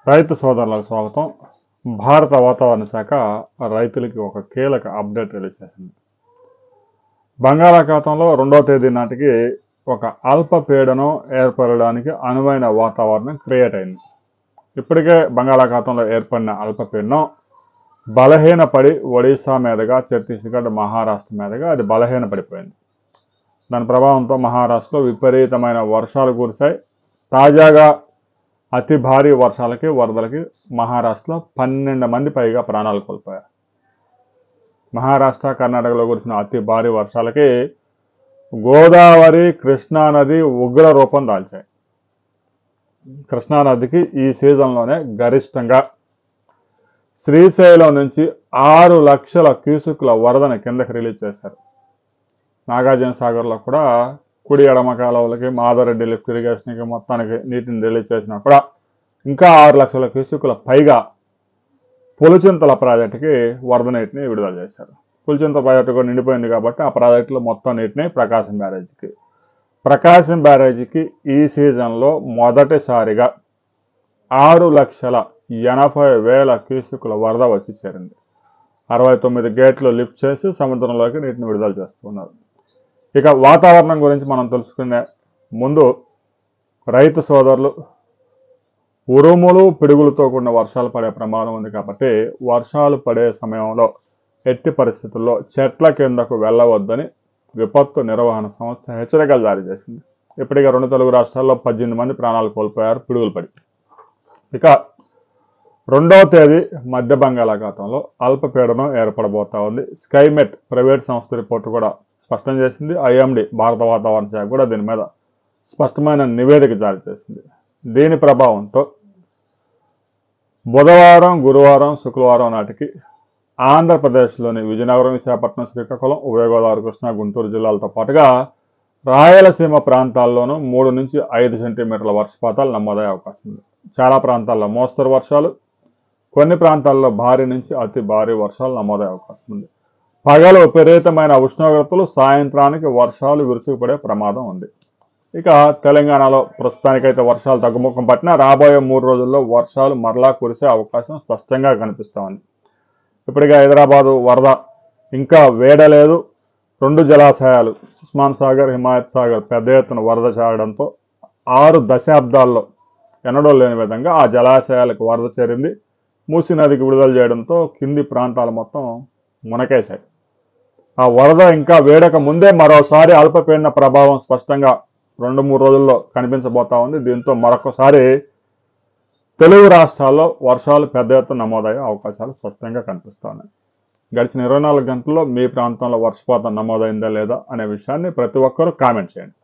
రైతు సోదరులకు స్వాగతం. భారత వాతావరణ శాఖ రైతులకి ఒక కీలక అప్డేట్ రిలీజ్ చేసింది. బంగాళాఖాతంలో 2వ తేదీ నాటికి ఒక అల్పపీడనం ఏర్పడడానికి అనువైన వాతావరణం క్రియేట్ అయింది. ఇప్పటికే బంగాళాఖాతంలో ఏర్పడిన అల్పపీడనం బలహీనపడి ఒడిశా మీదుగా ఛత్తీస్గఢ్ మహారాష్ట్ర మీదుగా అది బలహీనపడిపోయింది. దాని ప్రభావంతో మహారాష్ట్రలో విపరీతమైన వర్షాలు కురిశాయి. తాజాగా అతి భారీ వర్షాలకి వరదలకి మహారాష్ట్రలో 12 మంది పైగా ప్రాణాలు కోల్పోయారు. మహారాష్ట్ర కర్ణాటకలో కురిసిన అతి భారీ వర్షాలకి గోదావరి కృష్ణానది ఉగ్ర రూపం దాల్చాయి. కృష్ణానదికి ఈ సీజన్లోనే గరిష్టంగా శ్రీశైలం నుంచి 6 లక్షల క్యూసెక్కుల వరదని కిందకి రిలీజ్ చేశారు. నాగార్జున సాగర్లో కూడా కుడి ఎడమ కాలువలకి మాధవరెడ్డి లిఫ్ట్ ఇరిగేషన్కి మొత్తానికి నీటిని రిలీజ్ చేసినా కూడా ఇంకా 6 లక్షల క్యూసెక్కుల పైగా పులిచింతల ప్రాజెక్టుకి వరద నీటిని విడుదల చేశారు. పులిచింతల ప్రాజెక్టు కూడా నిండిపోయింది కాబట్టి ఆ ప్రాజెక్టులో మొత్తం నీటిని ప్రకాశం బ్యారేజీకి ఈ సీజన్లో మొదటిసారిగా 6,80,000 క్యూసెక్కుల వరద వచ్చి చేరింది. 69 గేట్లు లిఫ్ట్ చేసి సముద్రంలోకి నీటిని విడుదల చేస్తున్నారు. ఇక వాతావరణం గురించి మనం తెలుసుకునే ముందు రైతు సోదరులు ఉరుములు పిడుగులతో కూడిన వర్షాలు పడే ప్రమాదం ఉంది కాబట్టి వర్షాలు పడే సమయంలో ఎట్టి పరిస్థితుల్లో చెట్ల కిందకు వెళ్ళవద్దని విపత్తు నిర్వహణ సంస్థ హెచ్చరికలు జారీ చేసింది. ఇప్పటికే 2 తెలుగు రాష్ట్రాల్లో 18 మంది ప్రాణాలు కోల్పోయారు పిడుగులు పడి. ఇక 2వ తేదీ మధ్య బంగాళాఖాతంలో అల్పపీడనం ఏర్పడబోతా ఉంది. స్కైమెట్ ప్రైవేట్ సంస్థ రిపోర్టు కూడా స్పష్టం చేసింది. ఐఎండీ భారత వాతావరణ శాఖ కూడా దీని మీద స్పష్టమైన నివేదిక జారీ చేసింది. దీని ప్రభావంతో బుధవారం, గురువారం, శుక్రవారం నాటికి ఆంధ్రప్రదేశ్లోని విజయనగరం, విశాఖపట్నం, శ్రీకాకుళం, ఉభయ గోదావరి, కృష్ణా, గుంటూరు జిల్లాలతో పాటుగా రాయలసీమ ప్రాంతాల్లోనూ 3 నుంచి 5 సెంటీమీటర్ల వర్షపాతాలు నమోదయ్యే అవకాశం ఉంది. చాలా ప్రాంతాల్లో మోస్తరు వర్షాలు, కొన్ని ప్రాంతాల్లో భారీ నుంచి అతి భారీ వర్షాలు నమోదయ్యే అవకాశం ఉంది. పగలు విపరీతమైన ఉష్ణోగ్రతలు, సాయంత్రానికి వర్షాలు విరుచుకుపడే ప్రమాదం ఉంది. ఇక తెలంగాణలో ప్రస్తుతానికైతే వర్షాలు తగ్గుముఖం పట్టినా రాబోయే 3 రోజుల్లో వర్షాలు మరలా కురిసే అవకాశం స్పష్టంగా కనిపిస్తూ ఉంది. ఇప్పటికే హైదరాబాదు వరద ఇంకా వేడలేదు. 2 జలాశయాలు ఉస్మాన్ సాగర్, హిమాయత్ సాగర్ పెద్ద ఎత్తున వరద చేరడంతో 6 దశాబ్దాల్లో ఎన్నడూ లేని విధంగా ఆ జలాశయాలకు వరద చేరింది. మూసీ నదికి విడుదల చేయడంతో కింది ప్రాంతాలు మొత్తం మునకేశాయి. ఆ వరద ఇంకా వేడక ముందే మరోసారి అల్పపీడన ప్రభావం స్పష్టంగా 2-3 రోజుల్లో కనిపించబోతా ఉంది. దీంతో మరొకసారి తెలుగు రాష్ట్రాల్లో వర్షాలు పెద్ద ఎత్తున నమోదయ్యే అవకాశాలు స్పష్టంగా కనిపిస్తున్నాయి. గడిచిన 24 గంటల్లో మీ ప్రాంతంలో వర్షపాతం నమోదైందా లేదా అనే విషయాన్ని ప్రతి ఒక్కరూ కామెంట్ చేయండి.